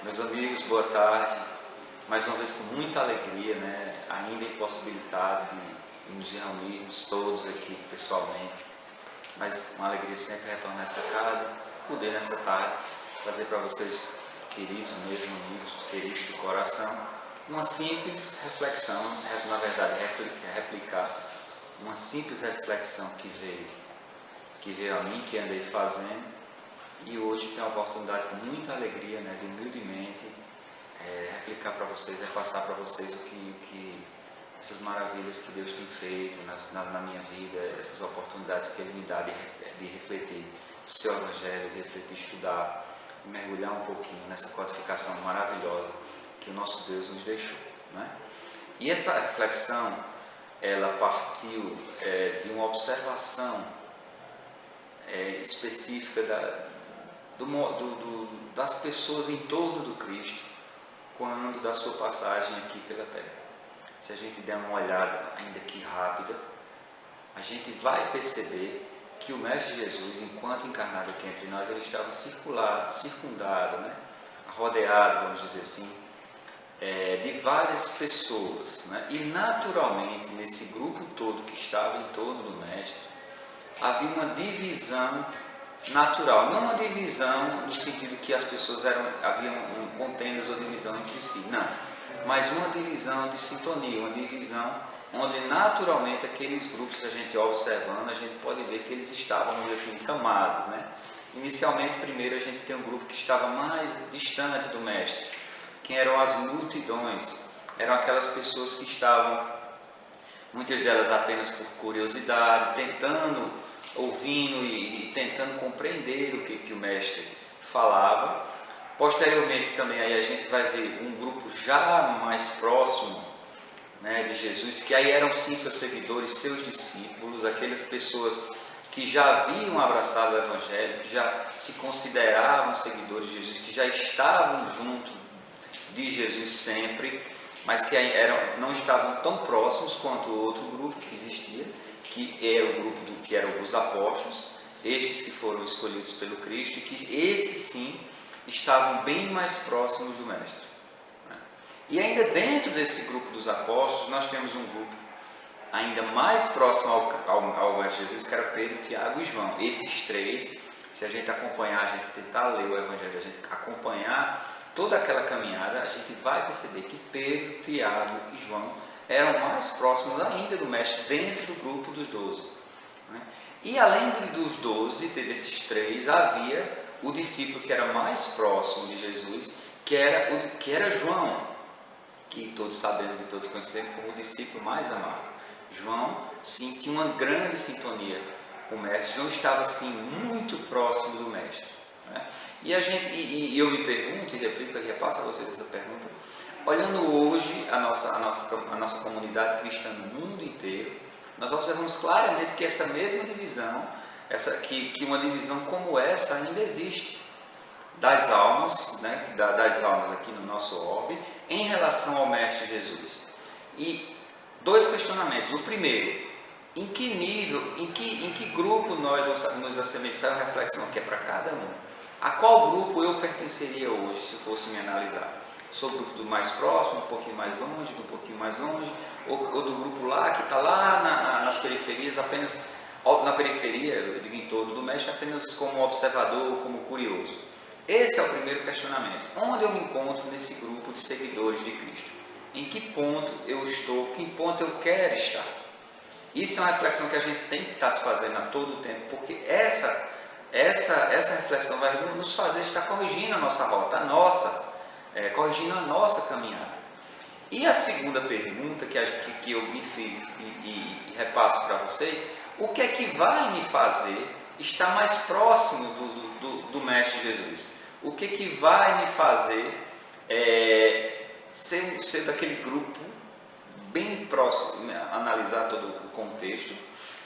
Meus amigos, boa tarde. Mais uma vez com muita alegria, né? Ainda impossibilitado de nos reunirmos todos aqui pessoalmente, mas uma alegria sempre retornar a essa casa, poder nessa tarde trazer para vocês, queridos mesmo amigos, queridos do coração, uma simples reflexão, na verdade replicar uma simples reflexão que veio a mim, que andei fazendo. E hoje tenho a oportunidade com muita alegria, né, de humildemente replicar para vocês, repassar para vocês essas maravilhas que Deus tem feito na minha vida, essas oportunidades que Ele me dá de refletir o seu Evangelho, de refletir, estudar, de mergulhar um pouquinho nessa codificação maravilhosa que o nosso Deus nos deixou, né? E essa reflexão, ela partiu de uma observação específica das pessoas em torno do Cristo quando da sua passagem aqui pela terra. Se a gente der uma olhada ainda aqui rápida, a gente vai perceber que o Mestre Jesus, enquanto encarnado aqui entre nós, ele estava circundado, né? Rodeado, vamos dizer assim, de várias pessoas, né? E naturalmente nesse grupo todo que estava em torno do Mestre havia uma divisão natural, não uma divisão no sentido que as pessoas haviam contendas ou divisão entre si, não, mas uma divisão de sintonia, uma divisão onde naturalmente aqueles grupos que a gente observando, a gente pode ver que eles estavam, vamos dizer assim, camados, né? Inicialmente, primeiro a gente tem um grupo que estava mais distante do Mestre, que eram as multidões, eram aquelas pessoas que estavam, muitas delas apenas por curiosidade, ouvindo e tentando compreender o que o Mestre falava. Posteriormente também aí a gente vai ver um grupo já mais próximo, né, de Jesus, que aí eram sim seus seguidores, seus discípulos, aquelas pessoas que já haviam abraçado o Evangelho, que já se consideravam seguidores de Jesus, que já estavam junto de Jesus sempre, mas que não estavam tão próximos quanto o outro grupo que existia, que era o grupo que eram os apóstolos, estes que foram escolhidos pelo Cristo, e que esses sim estavam bem mais próximos do Mestre. E ainda dentro desse grupo dos apóstolos, nós temos um grupo ainda mais próximo ao Mestre Jesus, que era Pedro, Tiago e João. Esses três, se a gente acompanhar, a gente tentar ler o Evangelho, a gente acompanhar toda aquela caminhada, a gente vai perceber que Pedro, Tiago e João eram mais próximos ainda do Mestre dentro do grupo dos 12. Né? E além dos 12, desses três, havia o discípulo que era mais próximo de Jesus, que era João, que todos sabemos e todos conhecemos como o discípulo mais amado. João, sim, tinha uma grande sintonia com o Mestre. João estava, sim, muito próximo do Mestre. Né? E eu me pergunto, e replico e repasso a vocês essa pergunta, olhando hoje a nossa comunidade cristã no mundo inteiro, nós observamos claramente que essa mesma divisão, que uma divisão como essa ainda existe, das almas, né, das almas aqui no nosso orbe, em relação ao Mestre Jesus. E dois questionamentos. O primeiro, em que nível, em que grupo nós nos assemelhamos? Uma reflexão que é para cada um. A qual grupo eu pertenceria hoje, se fosse me analisar? Sou o grupo do mais próximo, um pouquinho mais longe, do pouquinho mais longe, ou do grupo lá, que está lá nas periferias, apenas na periferia, eu digo em torno do Mestre, apenas como observador, como curioso. Esse é o primeiro questionamento. Onde eu me encontro nesse grupo de seguidores de Cristo? Em que ponto eu estou? Em que ponto eu quero estar? Isso é uma reflexão que a gente tem que estar se fazendo a todo tempo, porque essa reflexão vai nos fazer estar corrigindo a nossa rota, corrigindo a nossa caminhada. E a segunda pergunta que eu me fiz e repasso para vocês, o que é que vai me fazer estar mais próximo do Mestre Jesus? O que é que vai me fazer ser daquele grupo bem próximo, analisar todo o contexto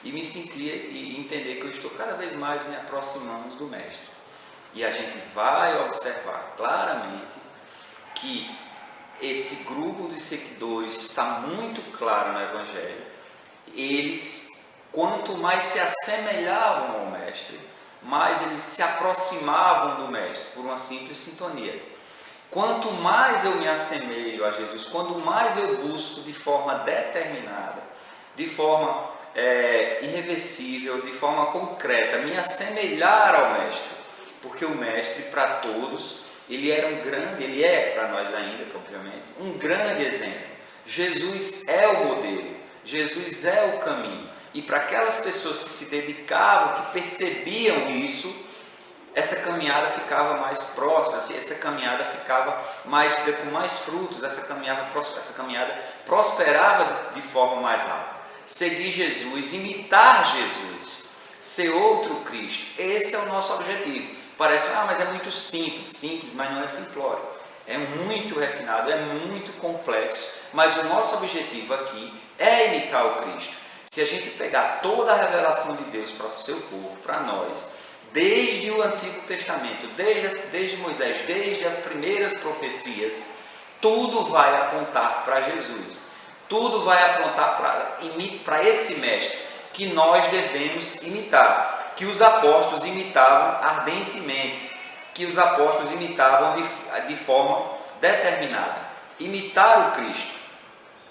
e me sentir e entender que eu estou cada vez mais me aproximando do Mestre. E a gente vai observar claramente que esse grupo de seguidores está muito claro no Evangelho. Eles, quanto mais se assemelhavam ao Mestre, mais eles se aproximavam do Mestre por uma simples sintonia. Quanto mais eu me assemelho a Jesus, quanto mais eu busco de forma determinada, de forma irreversível, de forma concreta, me assemelhar ao Mestre, porque o Mestre para todos, ele é para nós ainda, obviamente, um grande exemplo. Jesus é o modelo, Jesus é o caminho, e para aquelas pessoas que se dedicavam, que percebiam isso, essa caminhada ficava mais próxima, essa caminhada ficava com mais frutos, essa caminhada prosperava de forma mais rápida. Seguir Jesus, imitar Jesus, ser outro Cristo, esse é o nosso objetivo. Parece, mas é muito simples, mas não é simplório. É muito refinado, é muito complexo, mas o nosso objetivo aqui é imitar o Cristo. Se a gente pegar toda a revelação de Deus para o seu povo, para nós, desde o Antigo Testamento, desde Moisés, desde as primeiras profecias, tudo vai apontar para Jesus. Tudo vai apontar para esse Mestre que nós devemos imitar, que os apóstolos imitavam ardentemente, que os apóstolos imitavam de forma determinada. Imitar o Cristo.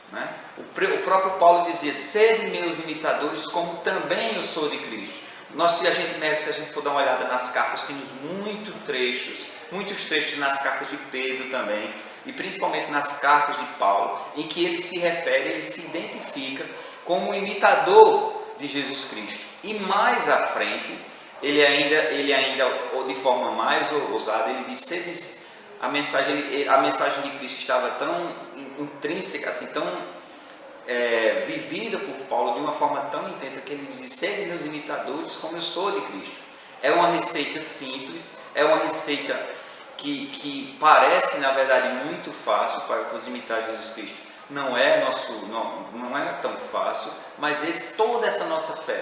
Né? O próprio Paulo dizia, sede meus imitadores, como também eu sou de Cristo. Se a gente for dar uma olhada nas cartas, temos muitos trechos nas cartas de Pedro também, e principalmente nas cartas de Paulo, em que ele se identifica como um imitador de Jesus Cristo. E mais à frente, ele ainda de forma mais ousada, ele diz, a mensagem de Cristo estava tão intrínseca, assim, tão vivida por Paulo de uma forma tão intensa, que ele diz, sede meus imitadores como eu sou de Cristo. É uma receita simples, é uma receita que parece na verdade muito fácil para nos imitar Jesus Cristo. Não é tão fácil, mas toda essa nossa fé,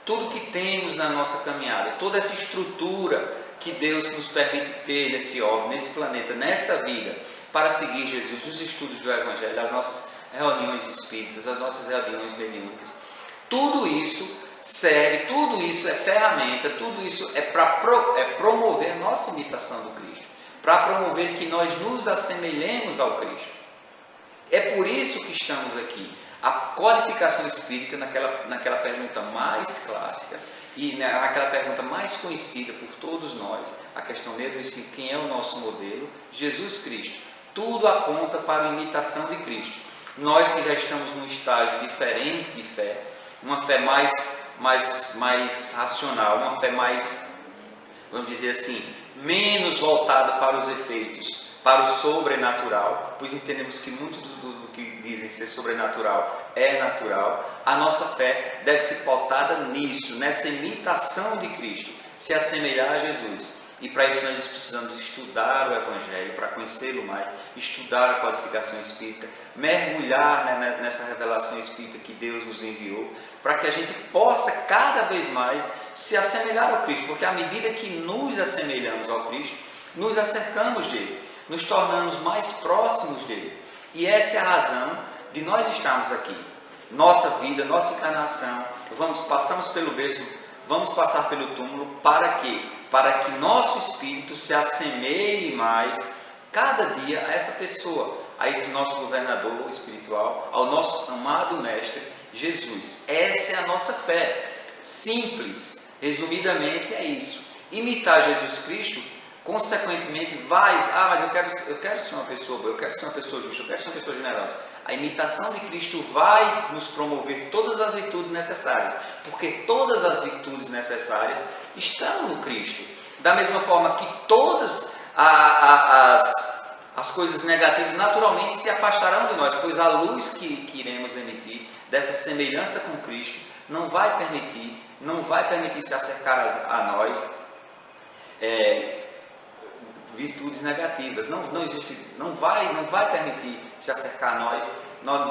tudo que temos na nossa caminhada, toda essa estrutura que Deus nos permite ter nesse orbe, nesse planeta, nessa vida, para seguir Jesus, os estudos do Evangelho, as nossas reuniões espíritas, as nossas reuniões mediúnicas, tudo isso serve, tudo isso é ferramenta, tudo isso é para promover a nossa imitação do Cristo, para promover que nós nos assemelhemos ao Cristo. É por isso que estamos aqui. A codificação espírita, naquela pergunta mais clássica e naquela pergunta mais conhecida por todos nós, a questão dele, quem é o nosso modelo? Jesus Cristo. Tudo aponta para a imitação de Cristo. Nós que já estamos num estágio diferente de fé, uma fé mais racional, uma fé mais, vamos dizer assim, menos voltada para os efeitos, para o sobrenatural, pois entendemos que muito do que dizem ser sobrenatural é natural. A nossa fé deve ser pautada nisso, nessa imitação de Cristo, se assemelhar a Jesus. E para isso nós precisamos estudar o Evangelho, para conhecê-lo mais, estudar a codificação espírita, mergulhar nessa revelação espírita que Deus nos enviou, para que a gente possa cada vez mais se assemelhar ao Cristo, porque à medida que nos assemelhamos ao Cristo, nos acercamos dele, nos tornamos mais próximos dele. E essa é a razão de nós estarmos aqui. Nossa vida, nossa encarnação, passamos pelo berço, vamos passar pelo túmulo, para quê? Para que nosso espírito se assemelhe mais, cada dia, a essa pessoa, a esse nosso governador espiritual, ao nosso amado Mestre, Jesus. Essa é a nossa fé. Simples, resumidamente é isso. Imitar Jesus Cristo, consequentemente, mas eu quero ser uma pessoa boa, eu quero ser uma pessoa justa, eu quero ser uma pessoa generosa. A imitação de Cristo vai nos promover todas as virtudes necessárias, porque todas as virtudes necessárias estão no Cristo. Da mesma forma que todas as coisas negativas naturalmente se afastarão de nós, pois a luz que iremos emitir dessa semelhança com Cristo não vai permitir se acercar a nós virtudes negativas, não vai permitir se acercar a nós,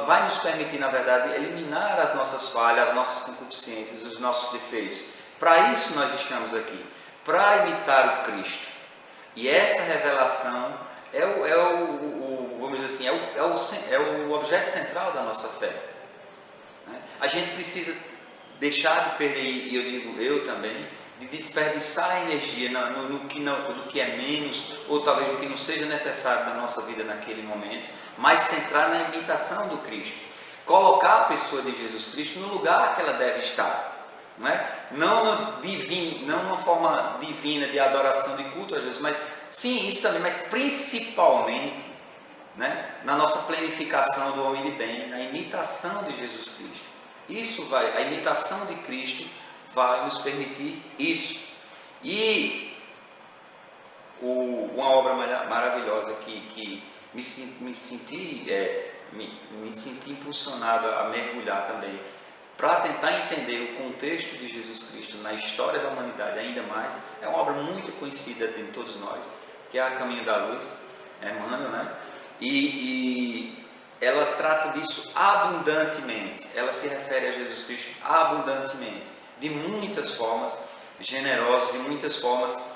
vai nos permitir, na verdade, eliminar as nossas falhas, as nossas concupiscências, os nossos defeitos. Para isso nós estamos aqui, para imitar o Cristo. E essa revelação vamos dizer assim, é o objeto central da nossa fé. A gente precisa deixar de perder, e eu digo eu também, de desperdiçar energia no que é menos, ou talvez no que não seja necessário na nossa vida naquele momento, mas centrar na imitação do Cristo. Colocar a pessoa de Jesus Cristo no lugar que ela deve estar. Não é? Não uma forma divina de adoração, de culto a Jesus, mas sim, isso também, mas principalmente, né, na nossa planificação do homem de bem, na imitação de Jesus Cristo. A imitação de Cristo vai nos permitir isso. E uma obra maravilhosa que me senti impulsionado a mergulhar também, para tentar entender o contexto de Jesus Cristo na história da humanidade ainda mais, é uma obra muito conhecida de todos nós, que é A Caminho da Luz, Emmanuel, né? E ela trata disso abundantemente, ela se refere a Jesus Cristo abundantemente, de muitas formas generosas, de muitas formas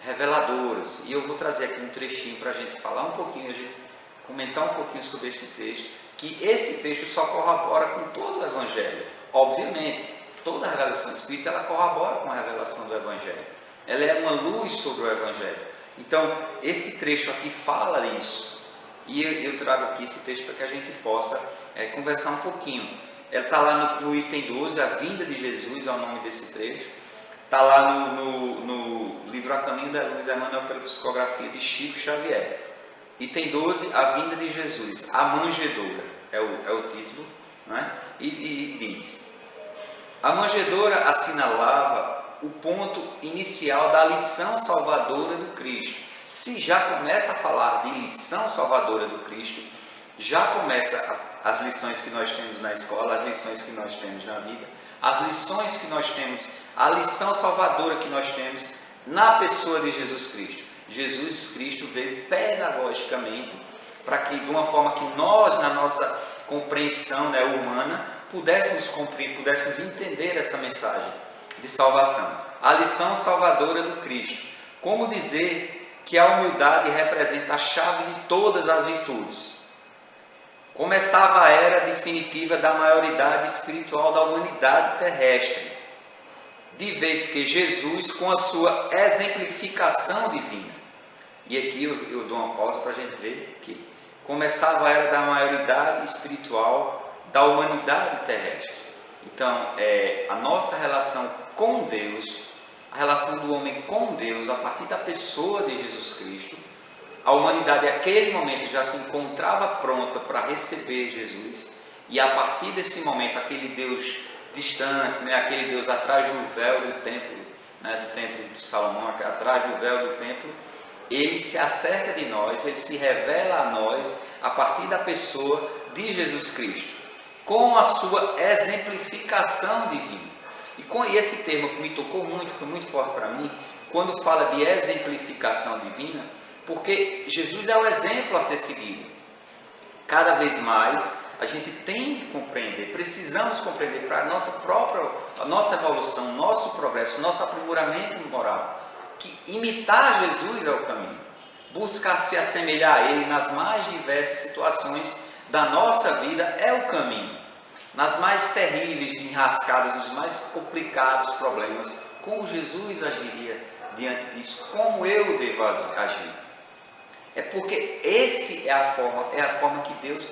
reveladoras. E eu vou trazer aqui um trechinho para a gente falar um pouquinho, a gente comentar um pouquinho sobre este texto, que esse texto só corrobora com todo o Evangelho. Obviamente, toda a revelação espírita, ela corrobora com a revelação do Evangelho. Ela é uma luz sobre o Evangelho. Então, esse trecho aqui fala isso. E eu trago aqui esse texto para que a gente possa conversar um pouquinho. Ela está lá no item 12, a vinda de Jesus é o nome desse trecho. Está lá no livro A Caminho da Luz, Emmanuel, pela psicografia de Chico Xavier. Item 12, a vinda de Jesus, a manjedoura, é o título, né? E diz: a manjedoura assinalava o ponto inicial da lição salvadora do Cristo. Se já começa a falar de lição salvadora do Cristo, já começa as lições que nós temos na escola, as lições que nós temos na vida, as lições que nós temos, a lição salvadora que nós temos na pessoa de Jesus Cristo. Jesus Cristo veio pedagogicamente para que, de uma forma que nós, na nossa compreensão, né, humana, pudéssemos entender essa mensagem de salvação. A lição salvadora do Cristo. Como dizer que a humildade representa a chave de todas as virtudes. Começava a era definitiva da maioridade espiritual da humanidade terrestre, de vez que Jesus, com a sua exemplificação divina, e aqui eu dou uma pausa para a gente ver que começava a era da maioridade espiritual da humanidade terrestre. Então, a nossa relação com Deus, a relação do homem com Deus, a partir da pessoa de Jesus Cristo, a humanidade naquele momento já se encontrava pronta para receber Jesus, e a partir desse momento, aquele Deus distante, né, aquele Deus atrás do véu do templo, né, do templo de Salomão, atrás do véu do templo, ele se acerca de nós, ele se revela a nós a partir da pessoa de Jesus Cristo, com a sua exemplificação divina. E esse termo que me tocou muito, foi muito forte para mim, quando fala de exemplificação divina, porque Jesus é o exemplo a ser seguido. Cada vez mais a gente tem que compreender, precisamos compreender para a nossa evolução, nosso progresso, nosso aprimoramento moral, que imitar Jesus é o caminho, buscar se assemelhar a Ele nas mais diversas situações da nossa vida é o caminho. Nas mais terríveis enrascadas, nos mais complicados problemas, como Jesus agiria diante disso, como eu devo agir. É porque essa é a forma que Deus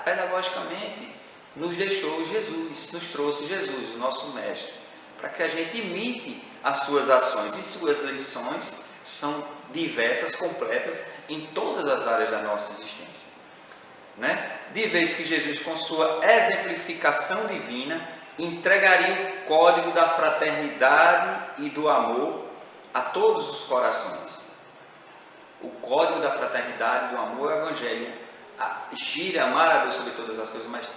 pedagogicamente nos deixou Jesus, nos trouxe Jesus, o nosso mestre, para que a gente imite as suas ações. E suas lições são diversas, completas em todas as áreas da nossa existência. Né? De vez que Jesus, com sua exemplificação divina, entregaria o código da fraternidade e do amor a todos os corações. O código da fraternidade e do amor é o Evangelho. Gira amar a Deus sobre todas as coisas, mas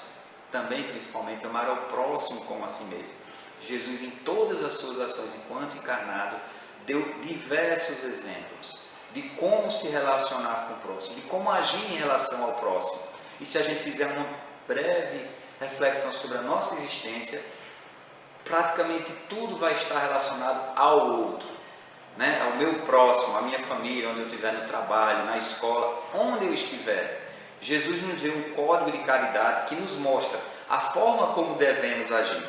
também, principalmente, amar ao próximo como a si mesmo. Jesus, em todas as suas ações, enquanto encarnado, deu diversos exemplos de como se relacionar com o próximo, de como agir em relação ao próximo. E se a gente fizer uma breve reflexão sobre a nossa existência, praticamente tudo vai estar relacionado ao outro, né? Ao meu próximo, à minha família, onde eu estiver, no trabalho, na escola, onde eu estiver. Jesus nos deu um código de caridade que nos mostra a forma como devemos agir.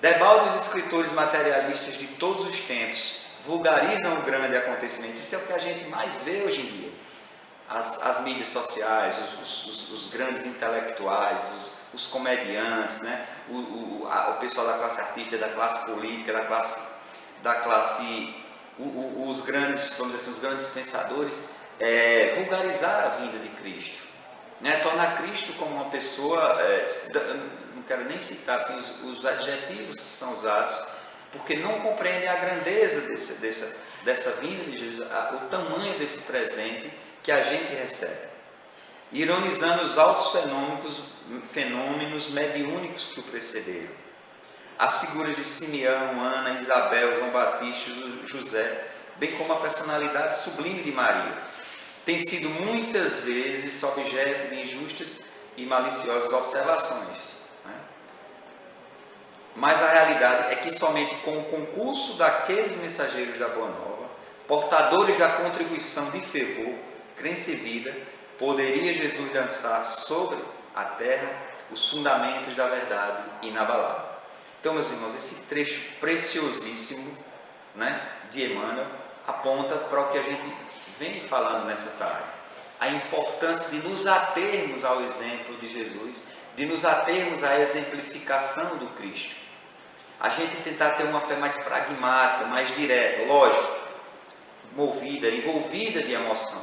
Debalde os escritores materialistas de todos os tempos vulgarizam o grande acontecimento. Isso é o que a gente mais vê hoje em dia. As mídias sociais, os grandes intelectuais, os comediantes, né? O pessoal da classe artística, da classe política, os grandes, vamos dizer assim, os grandes pensadores, vulgarizar a vinda de Cristo, né? Tornar Cristo como uma pessoa, não quero nem citar assim, os adjetivos que são usados, porque não compreendem a grandeza dessa vinda de Jesus, o tamanho desse presente que a gente recebe, ironizando os altos fenômenos mediúnicos que o precederam. As figuras de Simeão, Ana, Isabel, João Batista e José, bem como a personalidade sublime de Maria, têm sido muitas vezes objeto de injustas e maliciosas observações. Mas a realidade é que somente com o concurso daqueles mensageiros da Boa Nova, portadores da contribuição de fervor, crença e vida, poderia Jesus lançar sobre a terra os fundamentos da verdade inabalável. Então, meus irmãos, esse trecho preciosíssimo, né, de Emmanuel aponta para o que a gente vem falando nessa tarde. A importância de nos atermos ao exemplo de Jesus, de nos atermos à exemplificação do Cristo. A gente tentar ter uma fé mais pragmática, mais direta, lógico, envolvida de emoção,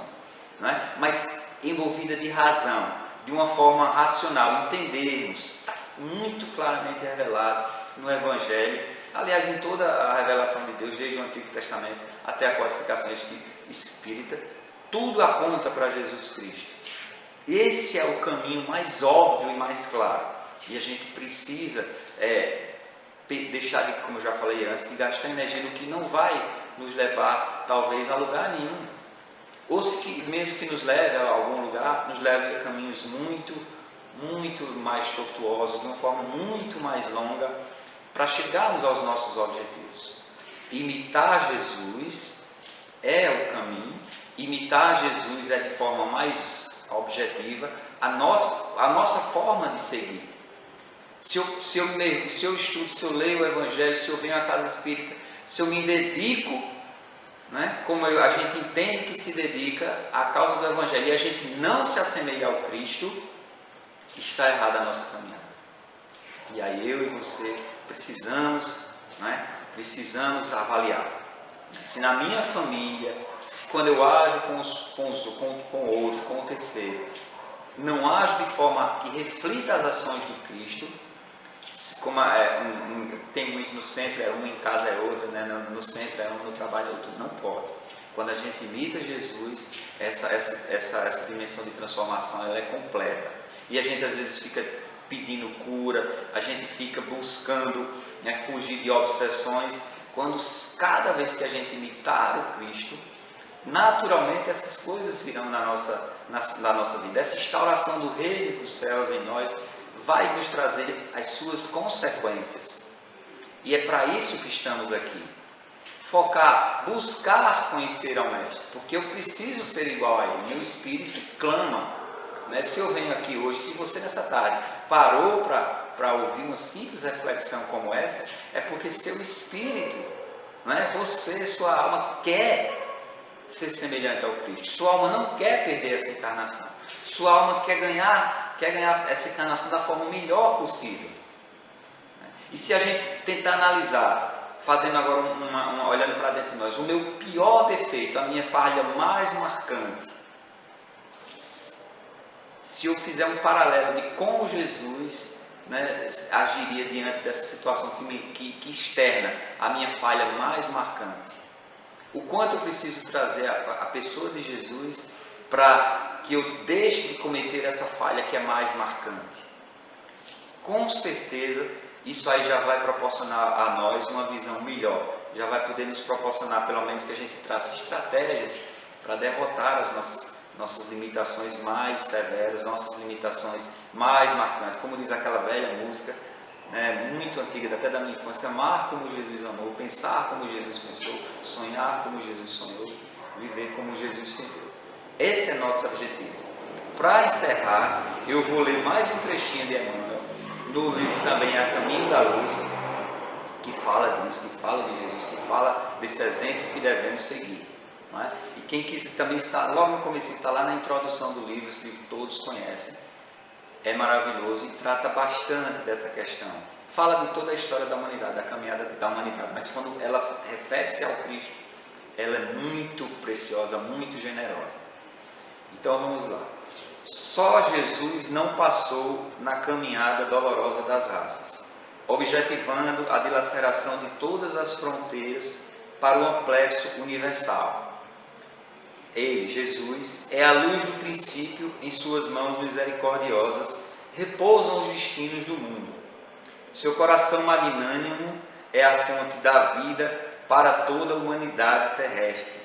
né? Mas envolvida de razão, de uma forma racional, entendermos muito claramente revelado no Evangelho, aliás, em toda a revelação de Deus, desde o Antigo Testamento até a codificação espírita, tudo aponta para Jesus Cristo. Esse é o caminho mais óbvio e mais claro, e a gente precisa deixar de, como eu já falei antes, de gastar energia no que não vai nos levar, talvez, a lugar nenhum. Ou mesmo que nos leve a algum lugar, nos leve a caminhos muito, muito mais tortuosos, de uma forma muito mais longa, para chegarmos aos nossos objetivos. Imitar Jesus é o caminho, imitar Jesus é de forma mais objetiva a nossa forma de seguir. Se eu estudo, se eu leio o Evangelho, se eu venho à casa espírita, se eu me dedico, né, como a gente entende que se dedica à causa do Evangelho e a gente não se assemelha ao Cristo, está errada a nossa caminhada. E aí eu e você precisamos avaliar. Se na minha família, se quando eu ajo com o outro, com o terceiro, não ajo de forma que reflita as ações do Cristo, como tem muito no centro, um em casa é outro, né? No centro é um, no trabalho é outro, não pode. Quando a gente imita Jesus, essa dimensão de transformação ela é completa. E a gente às vezes fica pedindo cura, a gente fica buscando, né, fugir de obsessões, quando cada vez que a gente imitar o Cristo, naturalmente essas coisas virão na nossa vida. Essa instauração do reino dos céus em nós vai nos trazer as suas consequências. E é para isso que estamos aqui. Focar, buscar conhecer ao Mestre, porque eu preciso ser igual a Ele. Meu espírito clama, né? Se eu venho aqui hoje, se você nessa tarde parou para ouvir uma simples reflexão como essa, é porque seu espírito, né? Sua alma quer ser semelhante ao Cristo. Sua alma não quer perder essa encarnação. Sua alma quer ganhar essa encarnação da forma melhor possível. E se a gente tentar analisar, fazendo agora olhando para dentro de nós, o meu pior defeito, a minha falha mais marcante, se eu fizer um paralelo de como Jesus, né, agiria diante dessa situação que externa a minha falha mais marcante, o quanto eu preciso trazer a pessoa de Jesus para que eu deixe de cometer essa falha que é mais marcante. Com certeza, isso aí já vai proporcionar a nós uma visão melhor, já vai poder nos proporcionar, pelo menos, que a gente trace estratégias para derrotar as nossas limitações mais severas, nossas limitações mais marcantes. Como diz aquela velha música, né, muito antiga, até da minha infância: amar como Jesus amou, pensar como Jesus pensou, sonhar como Jesus sonhou, viver como Jesus viveu. Esse é nosso objetivo. Para encerrar, eu vou ler mais um trechinho de Emmanuel, no livro também A Caminho da Luz, que fala disso, que fala de Jesus, que fala desse exemplo que devemos seguir. Não é? E quem quiser também está logo no começo, está lá na introdução do livro, esse livro todos conhecem, é maravilhoso e trata bastante dessa questão. Fala de toda a história da humanidade, da caminhada da humanidade, mas quando ela refere-se ao Cristo, ela é muito preciosa, muito generosa. Então vamos lá. Só Jesus não passou na caminhada dolorosa das raças, objetivando a dilaceração de todas as fronteiras para o amplexo universal. Ele, Jesus, é a luz do princípio, em suas mãos misericordiosas repousam os destinos do mundo. Seu coração magnânimo é a fonte da vida para toda a humanidade terrestre.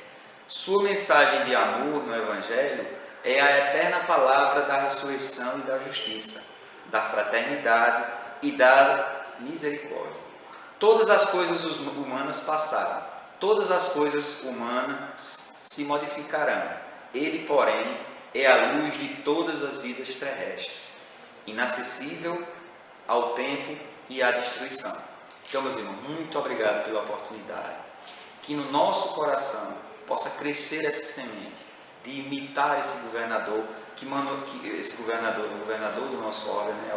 Sua mensagem de amor no Evangelho é a eterna palavra da ressurreição e da justiça, da fraternidade e da misericórdia. Todas as coisas humanas passaram, todas as coisas humanas se modificarão. Ele, porém, é a luz de todas as vidas terrestres, inacessível ao tempo e à destruição. Então, meus irmãos, muito obrigado pela oportunidade. Que no nosso coração possa crescer essa semente de imitar esse governador, o governador do nosso órgão, né?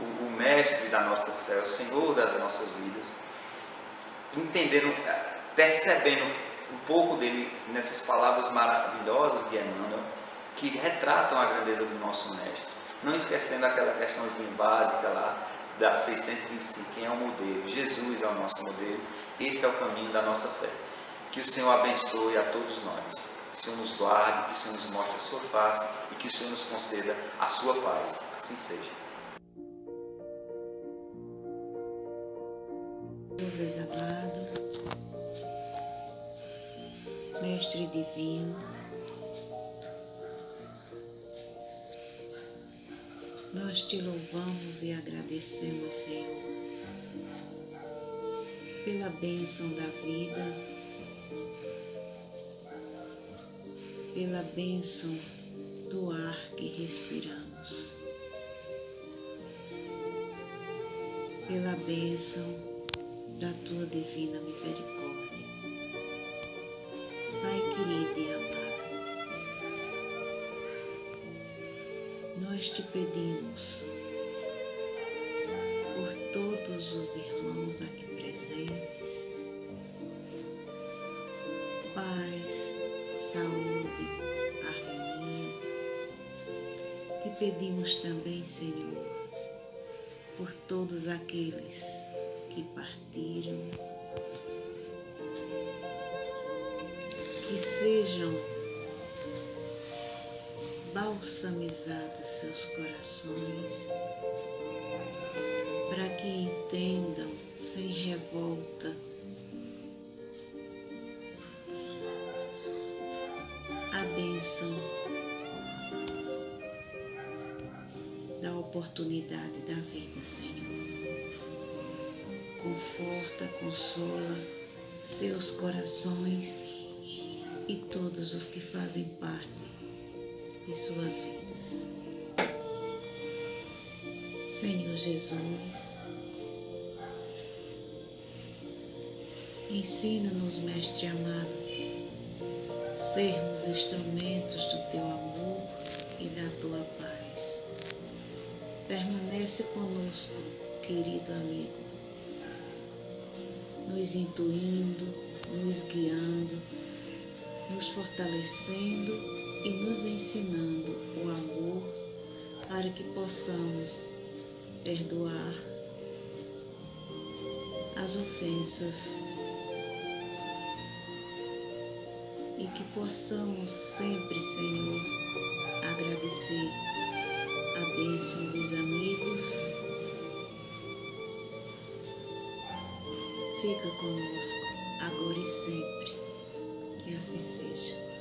o mestre da nossa fé, o Senhor das nossas vidas, entendendo, percebendo um pouco dele nessas palavras maravilhosas de Emmanuel, que retratam a grandeza do nosso mestre, não esquecendo aquela questãozinha básica lá da 625, quem é o modelo? Jesus é o nosso modelo, esse é o caminho da nossa fé. Que o Senhor abençoe a todos nós, que o Senhor nos guarde, que o Senhor nos mostre a sua face e que o Senhor nos conceda a sua paz, assim seja. Jesus amado, Mestre Divino, nós te louvamos e agradecemos, Senhor, pela bênção da vida, pela bênção do ar que respiramos, pela bênção da tua divina misericórdia. Pai querido e amado, nós te pedimos por todos os irmãos aqui presentes, paz, saúde, harmonia. Te pedimos também, Senhor, por todos aqueles que partiram, que sejam balsamizados seus corações, para que entendam sem revolta a bênção da oportunidade da vida, Senhor. Conforta, consola seus corações e todos os que fazem parte de suas vidas. Senhor Jesus, ensina-nos, Mestre amado, sermos instrumentos do teu amor e da tua paz. Permanece conosco, querido amigo, nos intuindo, nos guiando, nos fortalecendo e nos ensinando o amor para que possamos perdoar as ofensas e que possamos sempre, Senhor, agradecer a bênção dos amigos. Fica conosco agora e sempre, que assim seja.